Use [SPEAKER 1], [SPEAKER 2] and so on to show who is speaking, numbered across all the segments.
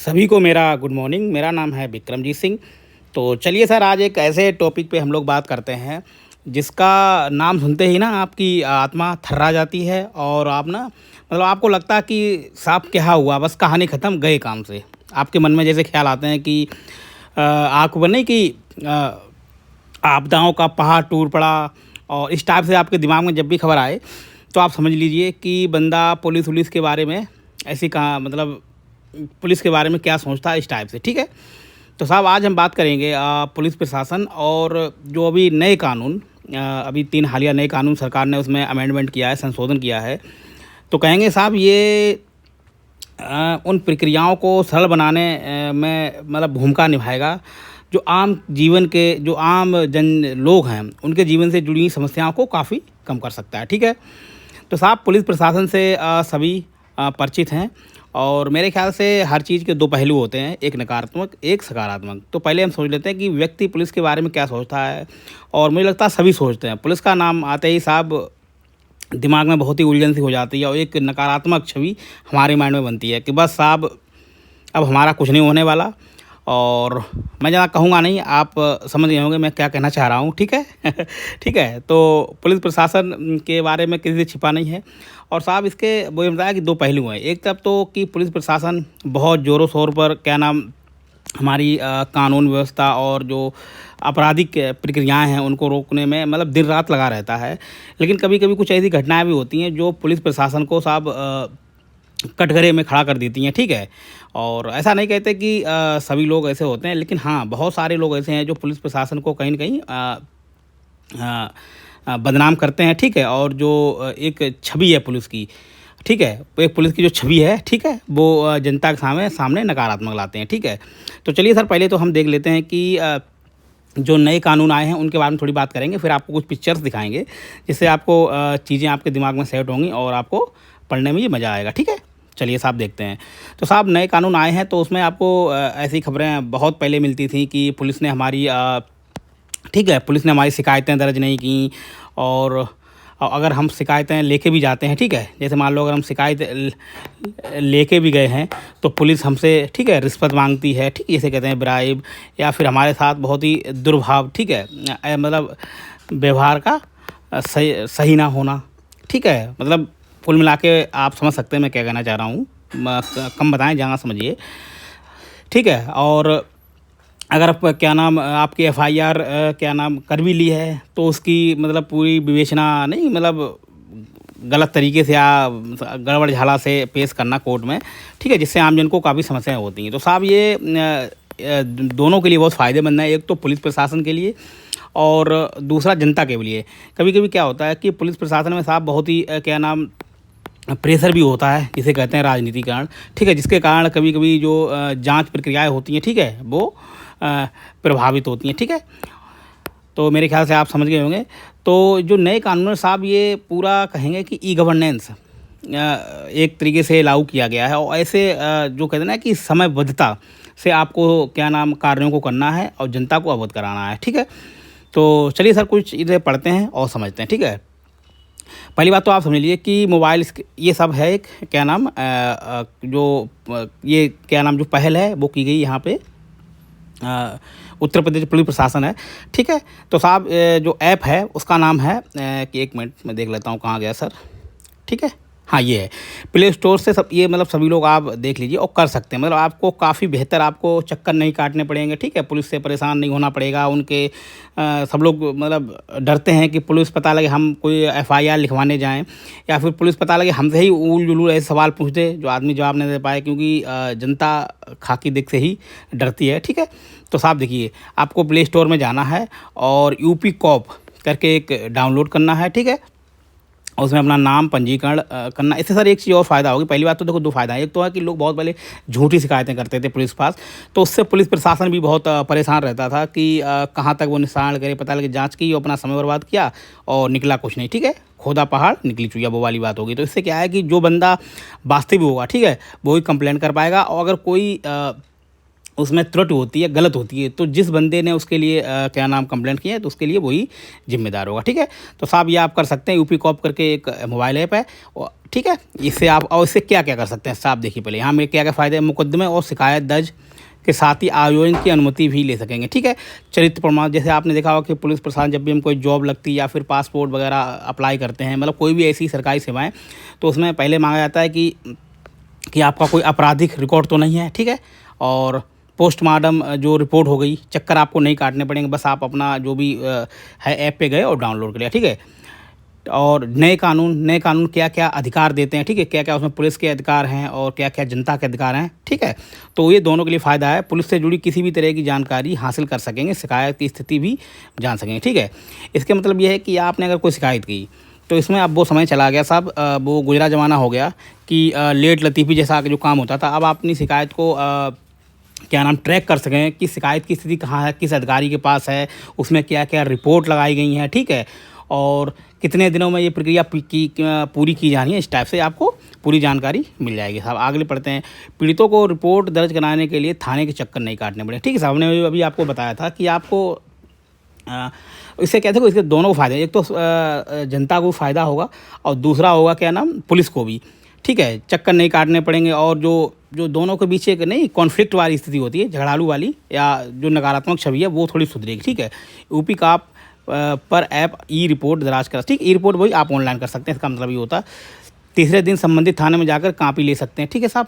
[SPEAKER 1] सभी को मेरा गुड मॉर्निंग। मेरा नाम है विक्रमजीत सिंह। तो चलिए सर, आज एक ऐसे टॉपिक पे हम लोग बात करते हैं जिसका नाम सुनते ही ना आपकी आत्मा थर्रा जाती है और आप ना मतलब आपको लगता है कि साहब क्या हुआ, बस कहानी ख़त्म, गए काम से। आपके मन में जैसे ख्याल आते हैं कि आपको बने कि अ, आपदाओं का पहाड़ टूट पड़ा, और इस टाइप से आपके दिमाग में जब भी खबर आए तो आप समझ लीजिए कि बंदा पुलिस वुलिस के बारे में ऐसी कहा मतलब पुलिस के बारे में क्या सोचता है, इस टाइप से। ठीक है, तो साहब आज हम बात करेंगे पुलिस प्रशासन और जो अभी नए कानून अभी 3 हालिया नए कानून सरकार ने उसमें अमेंडमेंट किया है, संशोधन किया है। तो कहेंगे साहब ये उन प्रक्रियाओं को सरल बनाने में मतलब भूमिका निभाएगा जो आम जीवन के जो आम जन लोग हैं उनके जीवन से जुड़ी समस्याओं को काफ़ी कम कर सकता है। ठीक है, तो साहब पुलिस प्रशासन से सभी परिचित हैं और मेरे ख्याल से हर चीज़ के 2 पहलू होते हैं, एक नकारात्मक एक सकारात्मक। तो पहले हम सोच लेते हैं कि व्यक्ति पुलिस के बारे में क्या सोचता है, और मुझे लगता है सभी सोचते हैं। पुलिस का नाम आते ही साहब दिमाग में बहुत ही उलझन सी हो जाती है और एक नकारात्मक छवि हमारे माइंड में बनती है कि बस साहब अब हमारा कुछ नहीं होने वाला। और मैं ज़्यादा कहूँगा नहीं, आप समझ गए होंगे मैं क्या कहना चाह रहा हूँ। ठीक है ठीक है, तो पुलिस प्रशासन के बारे में किसी से छिपा नहीं है। और साहब इसके वो बताया कि 2 पहलू हैं। एक तरफ तो कि पुलिस प्रशासन बहुत ज़ोरों शोर पर क्या नाम हमारी कानून व्यवस्था और जो आपराधिक प्रक्रियाएं हैं उनको रोकने में मतलब दिन रात लगा रहता है। लेकिन कभी कभी कुछ ऐसी घटनाएं भी होती हैं जो पुलिस प्रशासन को साहब कटघरे में खड़ा कर देती हैं। ठीक है, और ऐसा नहीं कहते कि सभी लोग ऐसे होते हैं, लेकिन हाँ बहुत सारे लोग ऐसे हैं जो पुलिस प्रशासन को कहीं न कहीं बदनाम करते हैं। ठीक है, और जो एक छवि है पुलिस की, ठीक है, एक पुलिस की जो छवि है, ठीक है, वो जनता के सामने नकारात्मक लाते हैं। ठीक है, तो चलिए सर पहले तो हम देख लेते हैं कि जो नए कानून आए हैं उनके बारे में थोड़ी बात करेंगे, फिर आपको कुछ पिक्चर्स दिखाएंगे जिससे आपको चीज़ें आपके दिमाग में सेट होंगी और आपको पढ़ने में ये मज़ा आएगा। ठीक है, चलिए साहब देखते हैं। तो साहब नए कानून आए हैं तो उसमें आपको ऐसी खबरें बहुत पहले मिलती थी कि पुलिस ने हमारी ठीक है, पुलिस ने हमारी शिकायतें दर्ज नहीं की, और अगर हम शिकायतें लेके भी जाते हैं, ठीक है, जैसे मान लो अगर हम शिकायत लेके भी गए हैं तो पुलिस हमसे ठीक है रिश्वत मांगती है, ठीक, जैसे कहते हैं ब्राइब, या फिर हमारे साथ बहुत ही दुर्भाव, ठीक है, मतलब व्यवहार का सही ना होना। ठीक है, मतलब कुल मिला के आप समझ सकते हैं मैं क्या कहना चाह रहा हूँ, कम बताएं जहाँ समझिए। ठीक है, और अगर आप क्या नाम आपकी एफआईआर क्या नाम कर भी ली है तो उसकी मतलब पूरी विवेचना नहीं, मतलब गलत तरीके से या गड़बड़ झाला से पेश करना कोर्ट में, ठीक है, जिससे आमजन को काफ़ी समस्याएं होती हैं। तो साहब ये दोनों के लिए बहुत फ़ायदेमंद है, एक तो पुलिस प्रशासन के लिए और दूसरा जनता के लिए। कभी कभी क्या होता है कि पुलिस प्रशासन में साहब बहुत ही क्या नाम प्रेशर भी होता है, जिसे कहते हैं राजनीतिकरण, ठीक है, जिसके कारण कभी कभी जो जांच प्रक्रियाएं होती हैं, ठीक है, वो प्रभावित होती हैं। ठीक है, तो मेरे ख्याल से आप समझ गए होंगे। तो जो नए कानून है साहब ये पूरा कहेंगे कि ई गवर्नेंस एक तरीके से लागू किया गया है, और ऐसे जो कहते हैं ना कि समयबद्धता से आपको क्या नाम कार्यों को करना है और जनता को अवगत कराना है। ठीक है, तो चलिए सर कुछ इधर पढ़ते हैं और समझते हैं। ठीक है, पहली बात तो आप समझ लीजिए कि मोबाइल ये सब है एक क्या नाम जो ये क्या नाम जो पहल है वो की गई यहाँ पे उत्तर प्रदेश पुलिस प्रशासन है। ठीक है, तो साहब जो ऐप है उसका नाम है कि 1 मिनट मैं देख लेता हूँ कहाँ गया सर। ठीक है, हाँ ये है प्ले स्टोर से, सब ये मतलब सभी लोग आप देख लीजिए और कर सकते हैं। मतलब आपको काफ़ी बेहतर, आपको चक्कर नहीं काटने पड़ेंगे। ठीक है, पुलिस से परेशान नहीं होना पड़ेगा। उनके सब लोग मतलब डरते हैं कि पुलिस पता लगे हम कोई एफआईआर लिखवाने जाएं, या फिर पुलिस पता लगे हमसे ही उल जुलूल ऐसे सवाल पूछ दे जो आदमी जवाब नहीं दे पाए, क्योंकि जनता खाकी दिख से ही डरती है। ठीक है, तो साहब देखिए आपको प्ले स्टोर में जाना है और यूपी कॉप करके एक डाउनलोड करना है। ठीक है, उसमें अपना नाम पंजीकरण करना। इससे सर एक चीज़ और फ़ायदा होगी। पहली बात तो देखो 2 फ़ायदा है। एक तो है कि लोग बहुत पहले झूठी शिकायतें करते थे पुलिस के पास, तो उससे पुलिस प्रशासन भी बहुत परेशान रहता था कि कहाँ तक वो निशान करे, पता लगे जांच की और अपना समय बर्बाद किया और निकला कुछ नहीं। ठीक है, खोदा पहाड़ निकली चुईया, वो वाली बात होगी। तो इससे क्या है कि जो बंदा वास्तविक होगा, ठीक है, वो ही कंप्लेंट कर पाएगा, और अगर कोई उसमें त्रुटि होती है, गलत होती है, तो जिस बंदे ने उसके लिए क्या नाम कंप्लेंट किया है तो उसके लिए वही जिम्मेदार होगा। ठीक है, तो साहब ये आप कर सकते हैं। यूपी कॉप करके एक मोबाइल ऐप है, ठीक है। इससे आप और इससे क्या क्या कर सकते हैं साहब देखिए पहले यहाँ में क्या क्या फ़ायदे हैं। मुकदमे और शिकायत दर्ज के साथ ही आयोजन की अनुमति भी ले सकेंगे, ठीक है। चरित्र प्रमाण, जैसे आपने देखा होगा कि पुलिस प्रशासन जब भी हम कोई जॉब लगती है या फिर पासपोर्ट वगैरह अप्लाई करते हैं, मतलब कोई भी ऐसी सरकारी सेवाएं, तो उसमें पहले मांगा जाता है कि आपका कोई आपराधिक रिकॉर्ड तो नहीं है, ठीक है। और पोस्टमार्टम जो रिपोर्ट हो गई, चक्कर आपको नहीं काटने पड़ेंगे, बस आप अपना जो भी है ऐप पे गए और डाउनलोड कर लिया, ठीक है। और नए कानून क्या क्या अधिकार देते हैं, ठीक है, क्या क्या उसमें पुलिस के अधिकार हैं और क्या क्या जनता के अधिकार हैं, ठीक है। तो ये दोनों के लिए फ़ायदा है। पुलिस से जुड़ी किसी भी तरह की जानकारी हासिल कर सकेंगे, शिकायत की स्थिति भी जान सकेंगे, ठीक है। इसके मतलब ये है कि आपने अगर कोई शिकायत की तो इसमें अब वो समय चला गया साहब, वो गुजरा ज़माना हो गया कि लेट लतीफ़ी जैसा जो काम होता था। अब आप अपनी शिकायत को क्या नाम ट्रैक कर सकें कि शिकायत की स्थिति कहाँ है, किस अधिकारी के पास है, उसमें क्या क्या रिपोर्ट लगाई गई हैं, ठीक है। और कितने दिनों में ये प्रक्रिया पूरी की जानी है, इस टाइप से आपको पूरी जानकारी मिल जाएगी साहब। आगे बढ़ते हैं। पीड़ितों को रिपोर्ट दर्ज कराने के लिए थाने के चक्कर नहीं काटने पड़े, ठीक है साहब। ने अभी आपको बताया था कि आपको इससे क्या था, इसके दोनों को फ़ायदे, एक तो जनता को फ़ायदा होगा और दूसरा होगा क्या नाम पुलिस को भी, ठीक है। चक्कर नहीं काटने पड़ेंगे और जो दोनों के बीच एक नहीं कॉन्फ्लिक्ट वाली स्थिति होती है, झगड़ालू वाली या जो नकारात्मक छवि है, वो थोड़ी सुधरेगी, ठीक है। यूपी का आप पर ऐप ई रिपोर्ट दराज कर, ठीक, ई रिपोर्ट वही आप ऑनलाइन कर सकते हैं, इसका मतलब ये होता है। तीसरे दिन संबंधित थाने में जाकर कापी ले सकते हैं, ठीक है साहब।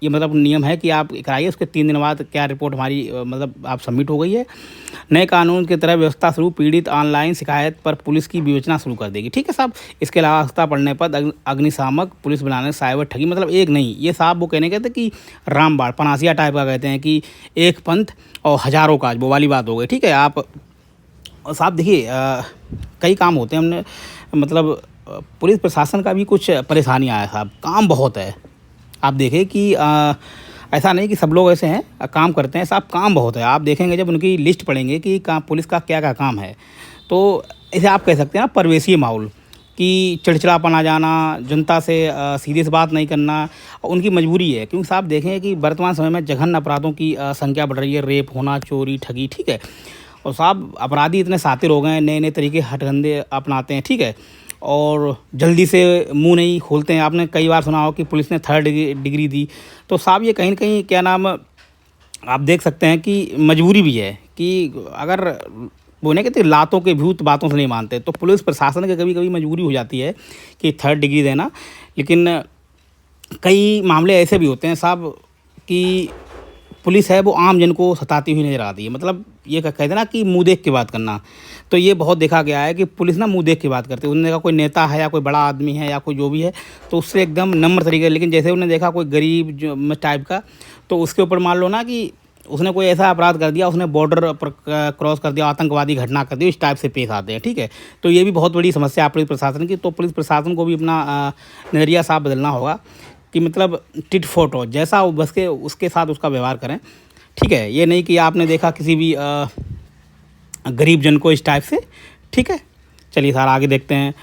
[SPEAKER 1] ये मतलब नियम है कि आप कराइए, उसके 3 दिन बाद क्या रिपोर्ट हमारी मतलब आप सबमिट हो गई है। नए कानून की तरह व्यवस्था शुरू, पीड़ित ऑनलाइन शिकायत पर पुलिस की विवेचना शुरू कर देगी, ठीक है साहब। इसके अलावा आवश्यकता पड़ने पर अग्निशामक पुलिस बनाने, साइबर ठगी, मतलब एक नहीं, ये साहब वो कहने कहते कि रामबाण पनासिया टाइप का कहते हैं कि एक पंथ और हज़ारों काज, वो वाली बात हो गई, ठीक है। आप साहब देखिए कई काम होते हैं, हमने मतलब पुलिस प्रशासन का भी कुछ परेशानियाँ है साहब, काम बहुत है। आप देखें कि ऐसा नहीं कि सब लोग ऐसे हैं काम करते हैं साहब, काम बहुत है। आप देखेंगे जब उनकी लिस्ट पढ़ेंगे कि पुलिस का क्या क्या काम है, तो इसे आप कह सकते हैं ना परवेशी माहौल, कि चिड़चिड़ापन आ जाना, जनता से सीधे से बात नहीं करना, उनकी मजबूरी है। क्योंकि साहब देखें कि वर्तमान समय में जघन्य अपराधों की संख्या बढ़ रही है, रेप होना, चोरी, ठगी, ठीक है। और साहब अपराधी इतने शातिर हो गए हैं, नए नए तरीके हथकंडे अपनाते हैं, ठीक है। और जल्दी से मुंह नहीं खोलते हैं। आपने कई बार सुना हो कि पुलिस ने 3rd डिग्री दी, तो साहब ये कहीं ना कहीं क्या नाम आप देख सकते हैं कि मजबूरी भी है कि अगर वो नहीं कहते लातों के भूत बातों से नहीं मानते, तो पुलिस प्रशासन की कभी कभी मजबूरी हो जाती है कि 3rd डिग्री देना। लेकिन कई मामले ऐसे भी होते हैं साहब कि पुलिस है वो आम जन को सताती हुई नज़र आती है, मतलब ये कहते हैं ना कि मुंह देख के बात करना। तो ये बहुत देखा गया है कि पुलिस ना मुंह देख के बात करती है। उन्होंने देखा कोई नेता है या कोई बड़ा आदमी है या कोई जो भी है, तो उससे एकदम नम्र तरीके, लेकिन जैसे उन्होंने देखा कोई गरीब जो टाइप का, तो उसके ऊपर मान लो ना कि उसने कोई ऐसा अपराध कर दिया, उसने बॉर्डर पर क्रॉस कर दिया, आतंकवादी घटना कर दी, इस टाइप से पेश आते हैं, ठीक है। तो ये भी बहुत बड़ी समस्या है पुलिस प्रशासन की। तो पुलिस प्रशासन को भी अपना नज़रिया साफ बदलना होगा कि मतलब टिट फॉर टैट, जैसा वो बस के उसके साथ उसका व्यवहार करें, ठीक है। ये नहीं कि आपने देखा किसी भी गरीब जन को इस टाइप से, ठीक है। चलिए सर आगे देखते हैं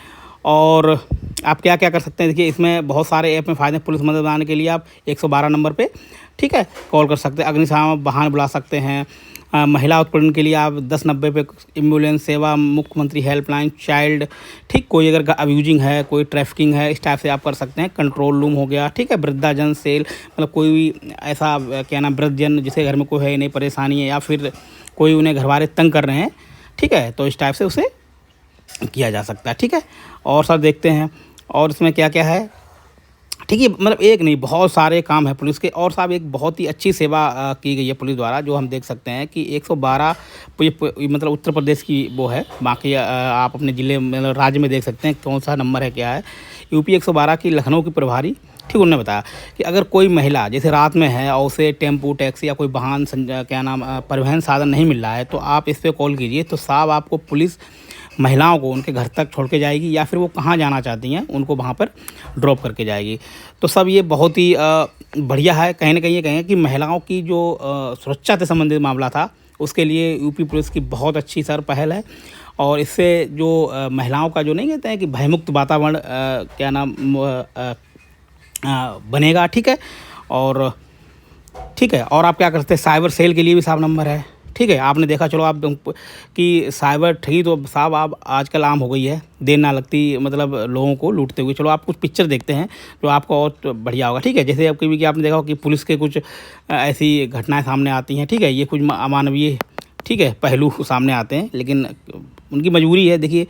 [SPEAKER 1] और आप क्या क्या कर सकते हैं। देखिए इसमें बहुत सारे ऐप में फ़ायदे। पुलिस मदद बनाने के लिए आप 112 नंबर पे, ठीक है, कॉल कर सकते हैं। अग्निशामक वाहन बुला सकते हैं। महिला उत्पीड़न के लिए आप 1090 पे एम्बुलेंस सेवा, मुख्यमंत्री हेल्पलाइन, चाइल्ड, ठीक, कोई अगर अब्यूजिंग है, कोई ट्रैफिकिंग है, इस टाइप से आप कर सकते हैं। कंट्रोल रूम हो गया, ठीक है। वृद्धाजन सेल, मतलब कोई भी ऐसा क्या नाम वृद्धजन जिसे घर में कोई है नहीं, परेशानी है या फिर कोई उन्हें घर वाले तंग कर रहे हैं, ठीक है, तो इस टाइप से उसे किया जा सकता है, ठीक है। और सर देखते हैं और इसमें क्या क्या है, ठीक है। मतलब एक नहीं बहुत सारे काम है पुलिस के। और साहब एक बहुत ही अच्छी सेवा की गई है पुलिस द्वारा, जो हम देख सकते हैं कि 112 मतलब उत्तर प्रदेश की वो है। बाकी आप अपने ज़िले मतलब राज्य में देख सकते हैं कौन सा नंबर है, क्या है। यूपी 112 की लखनऊ की प्रभारी, ठीक, उन्होंने बताया कि अगर कोई महिला जैसे रात में है और उसे टेम्पू, टैक्सी या कोई वाहन क्या नाम परिवहन साधन नहीं मिल रहा है, तो आप इस पर कॉल कीजिए, तो साहब आपको पुलिस महिलाओं को उनके घर तक छोड़ के जाएगी या फिर वो कहाँ जाना चाहती हैं उनको वहाँ पर ड्रॉप करके जाएगी। तो सब ये बहुत ही बढ़िया है। कहीं ना कहीं ये कहेंगे कि महिलाओं की जो सुरक्षा से संबंधित मामला था, उसके लिए यूपी पुलिस की बहुत अच्छी सर पहल है। और इससे जो महिलाओं का जो नहीं कहते हैं कि भयमुक्त वातावरण क्या नाम बनेगा, ठीक है। और ठीक है, और आप क्या करते हैं, साइबर सेल के लिए भी साहब नंबर है, ठीक है। आपने देखा चलो आप कि साइबर ठगी तो साहब आप आजकल आम हो गई है, देर ना लगती मतलब लोगों को लूटते हुए। चलो आप कुछ पिक्चर देखते हैं जो आपको और तो बढ़िया होगा, ठीक है। जैसे अब कभी कि आपने देखा हो कि पुलिस के कुछ ऐसी घटनाएं सामने आती हैं, ठीक है। ये कुछ अमानवीय, ठीक है, पहलू सामने आते हैं, लेकिन उनकी मजबूरी है। देखिए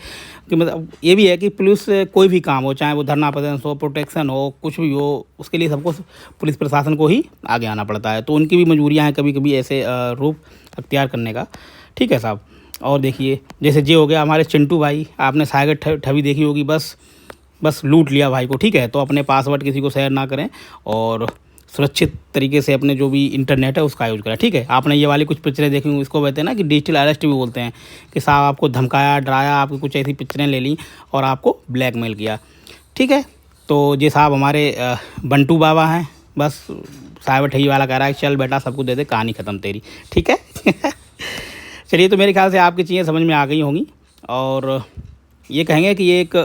[SPEAKER 1] कि मतलब ये भी है कि पुलिस कोई भी काम हो, चाहे वो धरना प्रदर्शन हो, प्रोटेक्शन हो, कुछ भी हो, उसके लिए सबको पुलिस प्रशासन को ही आगे आना पड़ता है। तो उनकी भी मजबूरियाँ हैं कभी कभी ऐसे रूप अख्तियार करने का, ठीक है साहब। और देखिए जैसे ये हो गया हमारे चिंटू भाई, आपने साइबर ठगी देखी होगी, बस लूट लिया भाई को, ठीक है। तो अपने पासवर्ड किसी को शेयर ना करें और सुरक्षित तरीके से अपने जो भी इंटरनेट है उसका यूज़ करें, ठीक है। आपने ये वाली कुछ पिक्चरें देखी होंगी, इसको कहते हैं ना कि डिजिटल अरेस्ट भी बोलते हैं, कि साहब आपको धमकाया, डराया, आपकी कुछ ऐसी पिक्चरें ले ली और आपको ब्लैकमेल किया, ठीक है। तो ये साहब हमारे बंटू बाबा हैं, बस साइबर ठगी वाला कह रहा है चल बेटा सब कुछ दे दे, कहानी ख़त्म तेरी, ठीक है। चलिए, तो मेरे ख्याल से आपकी चीज़ें समझ में आ गई होंगी और ये कहेंगे कि ये एक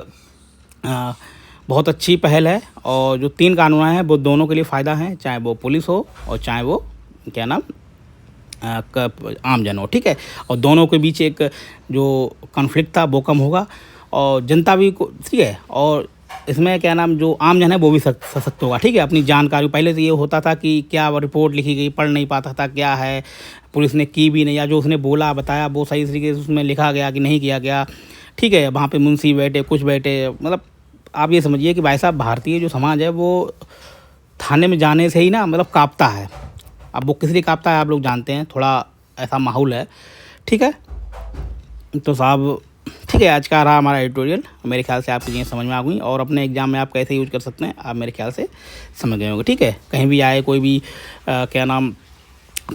[SPEAKER 1] बहुत अच्छी पहल है। और जो 3 कानून हैं वो दोनों के लिए फ़ायदा है, चाहे वो पुलिस हो और चाहे वो क्या नाम आम जन हो, ठीक है। और दोनों के बीच एक जो कॉन्फ्लिक्ट था वो कम होगा और जनता भी ठीक है। और इसमें क्या नाम जो आम जन है वो भी सशक्त होगा, ठीक है। अपनी जानकारी, पहले से ये होता था कि क्या रिपोर्ट लिखी गई पढ़ नहीं पाता था, क्या है पुलिस ने की भी नहीं, या जो उसने बोला बताया वो सही तरीके से उसमें लिखा गया कि नहीं किया गया, ठीक है। वहाँ पे मुंशी बैठे, कुछ बैठे, मतलब आप ये समझिए कि भाई साहब भारतीय जो समाज है वो थाने में जाने से ही ना मतलब काँपता है। अब वो किस लिए काँपता है आप लोग जानते हैं, थोड़ा ऐसा माहौल है, ठीक है। तो साहब ठीक है, आज का रहा हमारा एडिटोरियल, मेरे ख्याल से आपकी चीज़ें समझ में आ गई और अपने एग्जाम में आप कैसे यूज़ कर सकते हैं आप मेरे ख्याल से समझ गए होंगे, ठीक है। कहीं भी आए कोई भी क्या नाम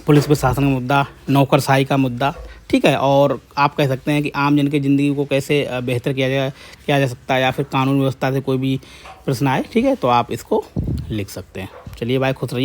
[SPEAKER 1] पुलिस प्रशासन का मुद्दा, नौकरशाही का मुद्दा, ठीक है। और आप कह सकते हैं कि आम जन की ज़िंदगी को कैसे बेहतर किया जा सकता है, या फिर कानून व्यवस्था से कोई भी प्रश्न आए, ठीक है, तो आप इसको लिख सकते हैं। चलिए भाई, खुश रहिए।